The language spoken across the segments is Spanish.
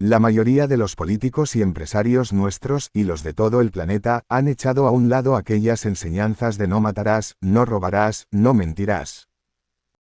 La mayoría de los políticos y empresarios nuestros y los de todo el planeta han echado a un lado aquellas enseñanzas de no matarás, no robarás, no mentirás.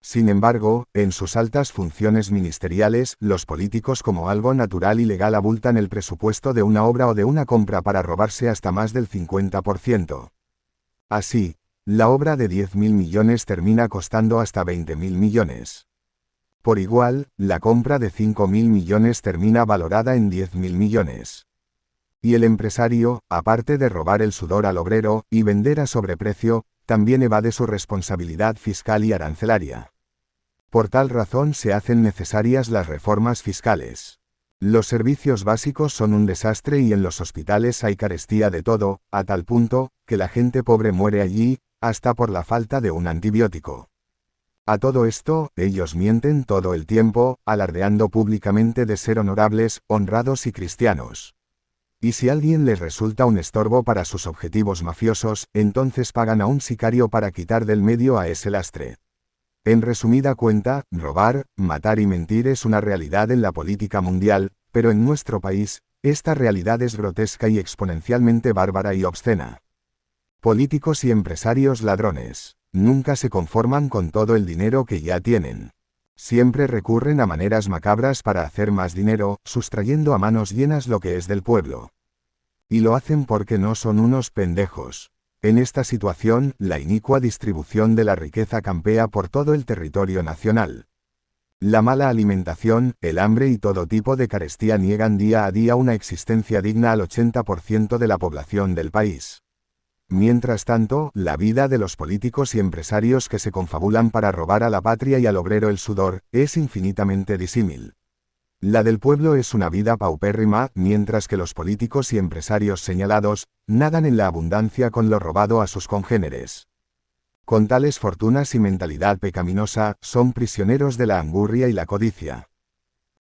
Sin embargo, en sus altas funciones ministeriales, los políticos como algo natural y legal abultan el presupuesto de una obra o de una compra para robarse hasta más del 50%. Así, la obra de 10.000 millones termina costando hasta 20.000 millones. Por igual, la compra de 5.000 millones termina valorada en 10.000 millones. Y el empresario, aparte de robar el sudor al obrero y vender a sobreprecio, también evade su responsabilidad fiscal y arancelaria. Por tal razón se hacen necesarias las reformas fiscales. Los servicios básicos son un desastre y en los hospitales hay carestía de todo, a tal punto, que la gente pobre muere allí, hasta por la falta de un antibiótico. A todo esto, ellos mienten todo el tiempo, alardeando públicamente de ser honorables, honrados y cristianos. Y si alguien les resulta un estorbo para sus objetivos mafiosos, entonces pagan a un sicario para quitar del medio a ese lastre. En resumida cuenta, robar, matar y mentir es una realidad en la política mundial, pero en nuestro país, esta realidad es grotesca y exponencialmente bárbara y obscena. Políticos y empresarios ladrones. Nunca se conforman con todo el dinero que ya tienen. Siempre recurren a maneras macabras para hacer más dinero, sustrayendo a manos llenas lo que es del pueblo. Y lo hacen porque no son unos pendejos. En esta situación, la inicua distribución de la riqueza campea por todo el territorio nacional. La mala alimentación, el hambre y todo tipo de carestía niegan día a día una existencia digna al 80% de la población del país. Mientras tanto, la vida de los políticos y empresarios que se confabulan para robar a la patria y al obrero el sudor, es infinitamente disímil. La del pueblo es una vida paupérrima, mientras que los políticos y empresarios señalados, nadan en la abundancia con lo robado a sus congéneres. Con tales fortunas y mentalidad pecaminosa, son prisioneros de la angurria y la codicia.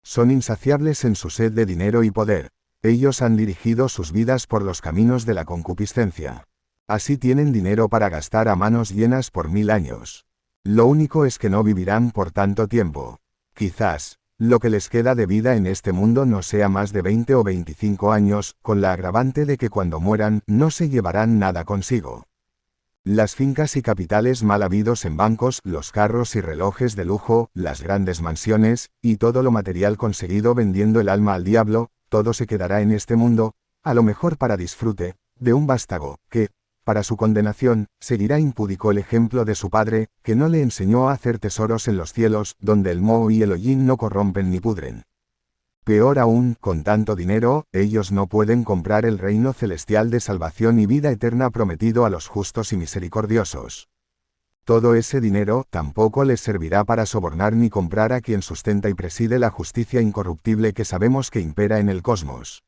Son insaciables en su sed de dinero y poder. Ellos han dirigido sus vidas por los caminos de la concupiscencia. Así tienen dinero para gastar a manos llenas por 1000 años. Lo único es que no vivirán por tanto tiempo. Quizás, lo que les queda de vida en este mundo no sea más de 20 o 25 años, con la agravante de que cuando mueran, no se llevarán nada consigo. Las fincas y capitales mal habidos en bancos, los carros y relojes de lujo, las grandes mansiones, y todo lo material conseguido vendiendo el alma al diablo, todo se quedará en este mundo, a lo mejor para disfrute, de un vástago, que, para su condenación, seguirá impúdico el ejemplo de su padre, que no le enseñó a hacer tesoros en los cielos, donde el moho y el hollín no corrompen ni pudren. Peor aún, con tanto dinero, ellos no pueden comprar el reino celestial de salvación y vida eterna prometido a los justos y misericordiosos. Todo ese dinero tampoco les servirá para sobornar ni comprar a quien sustenta y preside la justicia incorruptible que sabemos que impera en el cosmos.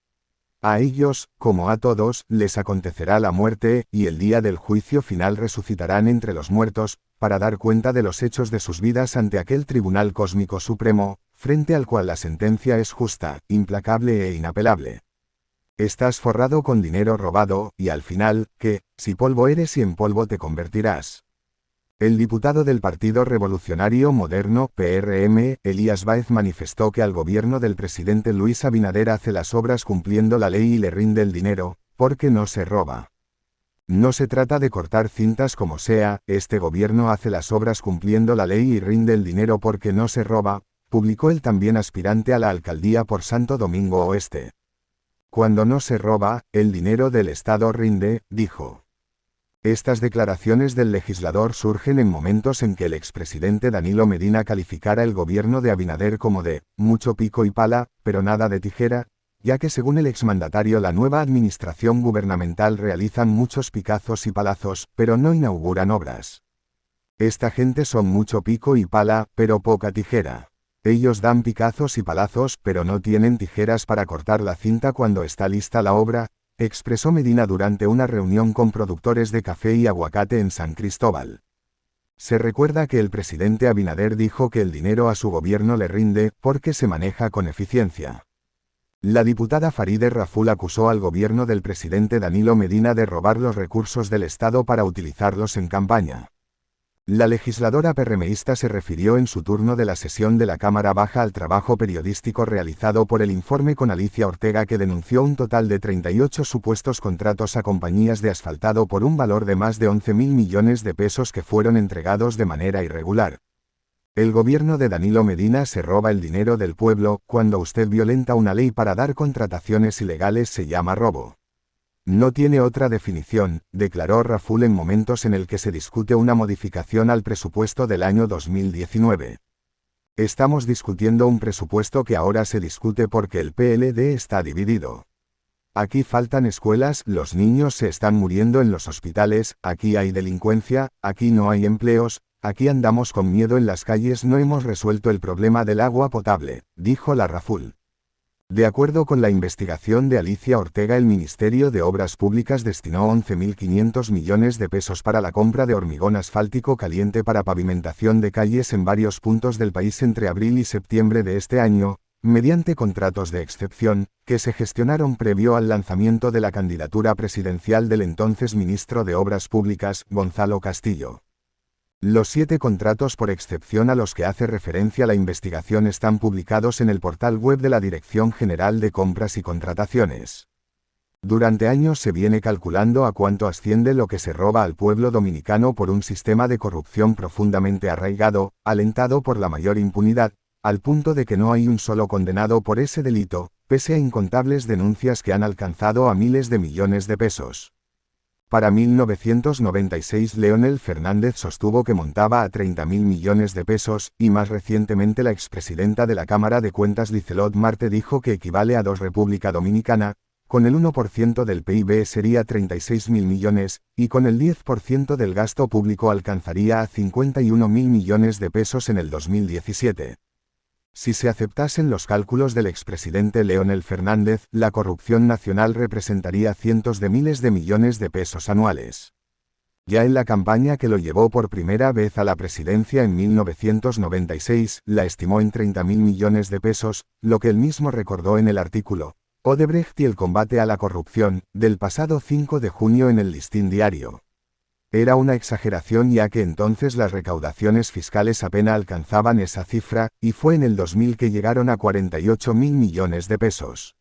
A ellos, como a todos, les acontecerá la muerte, y el día del juicio final resucitarán entre los muertos, para dar cuenta de los hechos de sus vidas ante aquel tribunal cósmico supremo, frente al cual la sentencia es justa, implacable e inapelable. Estás forrado con dinero robado, y al final, ¿qué? Si polvo eres y en polvo te convertirás. El diputado del Partido Revolucionario Moderno, PRM, Elías Báez manifestó que al gobierno del presidente Luis Abinader hace las obras cumpliendo la ley y le rinde el dinero, porque no se roba. No se trata de cortar cintas como sea, este gobierno hace las obras cumpliendo la ley y rinde el dinero porque no se roba, publicó el también aspirante a la alcaldía por Santo Domingo Oeste. Cuando no se roba, el dinero del Estado rinde, dijo. Estas declaraciones del legislador surgen en momentos en que el expresidente Danilo Medina calificara el gobierno de Abinader como de mucho pico y pala, pero nada de tijera, ya que según el exmandatario la nueva administración gubernamental realizan muchos picazos y palazos, pero no inauguran obras. Esta gente son mucho pico y pala, pero poca tijera. Ellos dan picazos y palazos, pero no tienen tijeras para cortar la cinta cuando está lista la obra, expresó Medina durante una reunión con productores de café y aguacate en San Cristóbal. Se recuerda que el presidente Abinader dijo que el dinero a su gobierno le rinde porque se maneja con eficiencia. La diputada Farideh Raful acusó al gobierno del presidente Danilo Medina de robar los recursos del Estado para utilizarlos en campaña. La legisladora PRMista se refirió en su turno de la sesión de la Cámara Baja al trabajo periodístico realizado por el Informe con Alicia Ortega, que denunció un total de 38 supuestos contratos a compañías de asfaltado por un valor de más de 11.000 millones de pesos que fueron entregados de manera irregular. El gobierno de Danilo Medina se roba el dinero del pueblo. Cuando usted violenta una ley para dar contrataciones ilegales se llama robo. No tiene otra definición, declaró Raful en momentos en el que se discute una modificación al presupuesto del año 2019. Estamos discutiendo un presupuesto que ahora se discute porque el PLD está dividido. Aquí faltan escuelas, los niños se están muriendo en los hospitales, aquí hay delincuencia, aquí no hay empleos, aquí andamos con miedo en las calles, no hemos resuelto el problema del agua potable, dijo la Raful. De acuerdo con la investigación de Alicia Ortega, el Ministerio de Obras Públicas destinó 11.500 millones de pesos para la compra de hormigón asfáltico caliente para pavimentación de calles en varios puntos del país entre abril y septiembre de este año, mediante contratos de excepción, que se gestionaron previo al lanzamiento de la candidatura presidencial del entonces ministro de Obras Públicas, Gonzalo Castillo. Los 7 contratos por excepción a los que hace referencia la investigación están publicados en el portal web de la Dirección General de Compras y Contrataciones. Durante años se viene calculando a cuánto asciende lo que se roba al pueblo dominicano por un sistema de corrupción profundamente arraigado, alentado por la mayor impunidad, al punto de que no hay un solo condenado por ese delito, pese a incontables denuncias que han alcanzado a miles de millones de pesos. Para 1996 Leonel Fernández sostuvo que montaba a 30.000 millones de pesos, y más recientemente la expresidenta de la Cámara de Cuentas Lizelot Marte dijo que equivale a 2 República Dominicana, con el 1% del PIB sería 36.000 millones, y con el 10% del gasto público alcanzaría a 51.000 millones de pesos en el 2017. Si se aceptasen los cálculos del expresidente Leonel Fernández, la corrupción nacional representaría cientos de miles de millones de pesos anuales. Ya en la campaña que lo llevó por primera vez a la presidencia en 1996, la estimó en 30.000 millones de pesos, lo que él mismo recordó en el artículo Odebrecht y el combate a la corrupción, del pasado 5 de junio en el Listín Diario. Era una exageración, ya que entonces las recaudaciones fiscales apenas alcanzaban esa cifra, y fue en el 2000 que llegaron a 48.000 millones de pesos.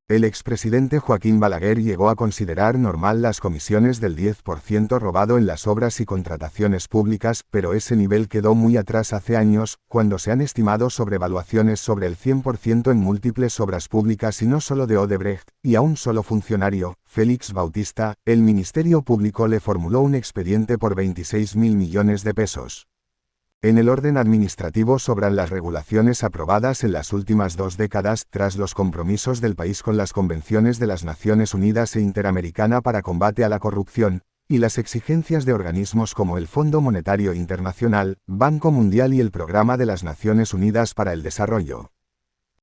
El expresidente Joaquín Balaguer llegó a considerar normal las comisiones del 10% robado en las obras y contrataciones públicas, pero ese nivel quedó muy atrás hace años, cuando se han estimado sobrevaluaciones sobre el 100% en múltiples obras públicas, y no solo de Odebrecht, y a un solo funcionario, Félix Bautista. El Ministerio Público le formuló un expediente por 26.000 millones de pesos. En el orden administrativo sobran las regulaciones aprobadas en las últimas 2 décadas, tras los compromisos del país con las convenciones de las Naciones Unidas e Interamericana para combate a la corrupción, y las exigencias de organismos como el Fondo Monetario Internacional, Banco Mundial y el Programa de las Naciones Unidas para el Desarrollo.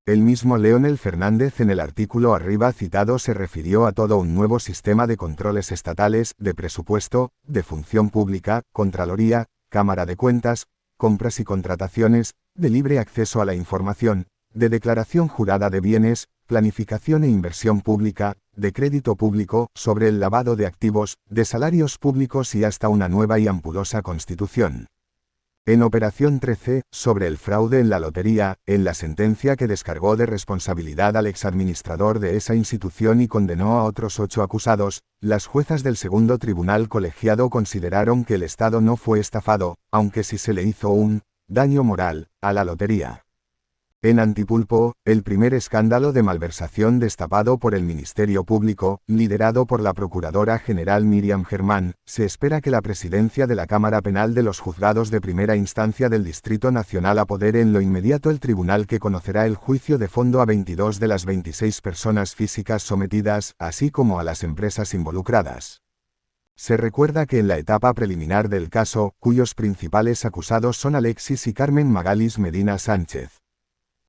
El mismo Leonel Fernández, en el artículo arriba citado, se refirió a todo un nuevo sistema de controles estatales, de presupuesto, de función pública, Contraloría, Cámara de Cuentas, compras y contrataciones, de libre acceso a la información, de declaración jurada de bienes, planificación e inversión pública, de crédito público, sobre el lavado de activos, de salarios públicos y hasta una nueva y ampulosa constitución. En Operación 13, sobre el fraude en la lotería, en la sentencia que descargó de responsabilidad al exadministrador de esa institución y condenó a otros 8 acusados, las juezas del segundo tribunal colegiado consideraron que el Estado no fue estafado, aunque sí se le hizo un daño moral a la lotería. En Antipulpo, el primer escándalo de malversación destapado por el Ministerio Público, liderado por la Procuradora General Miriam Germán, se espera que la presidencia de la Cámara Penal de los Juzgados de Primera Instancia del Distrito Nacional apodere en lo inmediato el tribunal, que conocerá el juicio de fondo a 22 de las 26 personas físicas sometidas, así como a las empresas involucradas. Se recuerda que en la etapa preliminar del caso, cuyos principales acusados son Alexis y Carmen Magalis Medina Sánchez.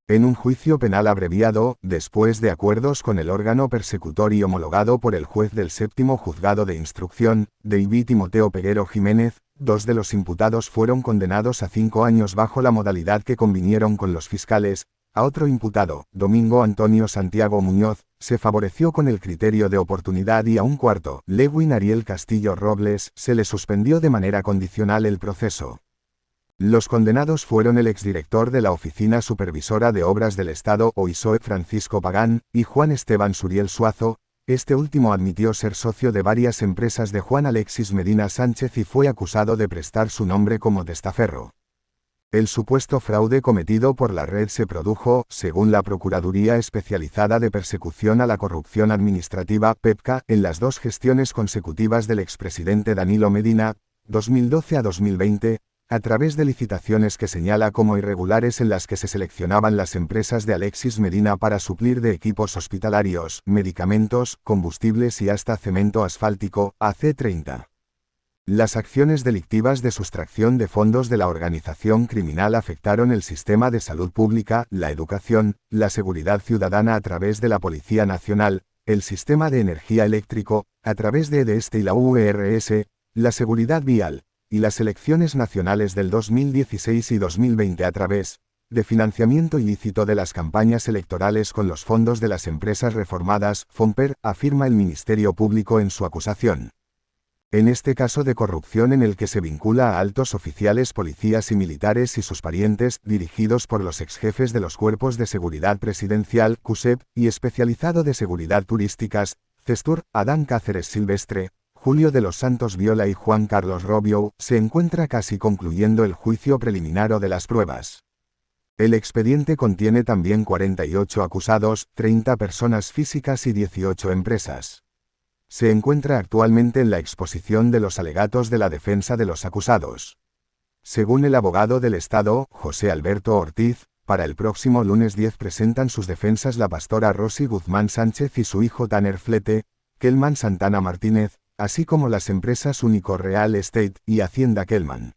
En un juicio penal abreviado, después de acuerdos con el órgano persecutor y homologado por el juez del séptimo juzgado de instrucción, David Timoteo Peguero Jiménez, 2 de los imputados fueron condenados a 5 años bajo la modalidad que convinieron con los fiscales, A otro imputado, Domingo Antonio Santiago Muñoz, se favoreció con el criterio de oportunidad y a un cuarto, Lewin Ariel Castillo Robles, se le suspendió de manera condicional el proceso. Los condenados fueron el exdirector de la Oficina Supervisora de Obras del Estado OISOE Francisco Pagán, y Juan Esteban Suriel Suazo. Este último admitió ser socio de varias empresas de Juan Alexis Medina Sánchez y fue acusado de prestar su nombre como testaferro. El supuesto fraude cometido por la red se produjo, según la Procuraduría Especializada de Persecución a la Corrupción Administrativa, PEPCA, en las dos gestiones consecutivas del expresidente Danilo Medina, 2012 a 2020, a través de licitaciones que señala como irregulares en las que se seleccionaban las empresas de Alexis Medina para suplir de equipos hospitalarios, medicamentos, combustibles y hasta cemento asfáltico, AC30. Las acciones delictivas de sustracción de fondos de la organización criminal afectaron el sistema de salud pública, la educación, la seguridad ciudadana a través de la Policía Nacional, el sistema de energía eléctrico, a través de EDESTE y la URS, la seguridad vial, y las elecciones nacionales del 2016 y 2020 a través de financiamiento ilícito de las campañas electorales con los fondos de las empresas reformadas, FOMPER, afirma el Ministerio Público en su acusación. En este caso de corrupción en el que se vincula a altos oficiales policías y militares y sus parientes, dirigidos por los exjefes de los Cuerpos de Seguridad Presidencial, CUSEP, y especializado de Seguridad Turísticas, CESTUR, Adán Cáceres Silvestre, Julio de los Santos Viola y Juan Carlos Robio, se encuentra casi concluyendo el juicio preliminar o de las pruebas. El expediente contiene también 48 acusados, 30 personas físicas y 18 empresas. Se encuentra actualmente en la exposición de los alegatos de la defensa de los acusados. Según el abogado del Estado, José Alberto Ortiz, para el próximo lunes 10 presentan sus defensas la pastora Rosy Guzmán Sánchez y su hijo Tanner Flete, Kelman Santana Martínez, así como las empresas Único Real Estate y Hacienda Kelman.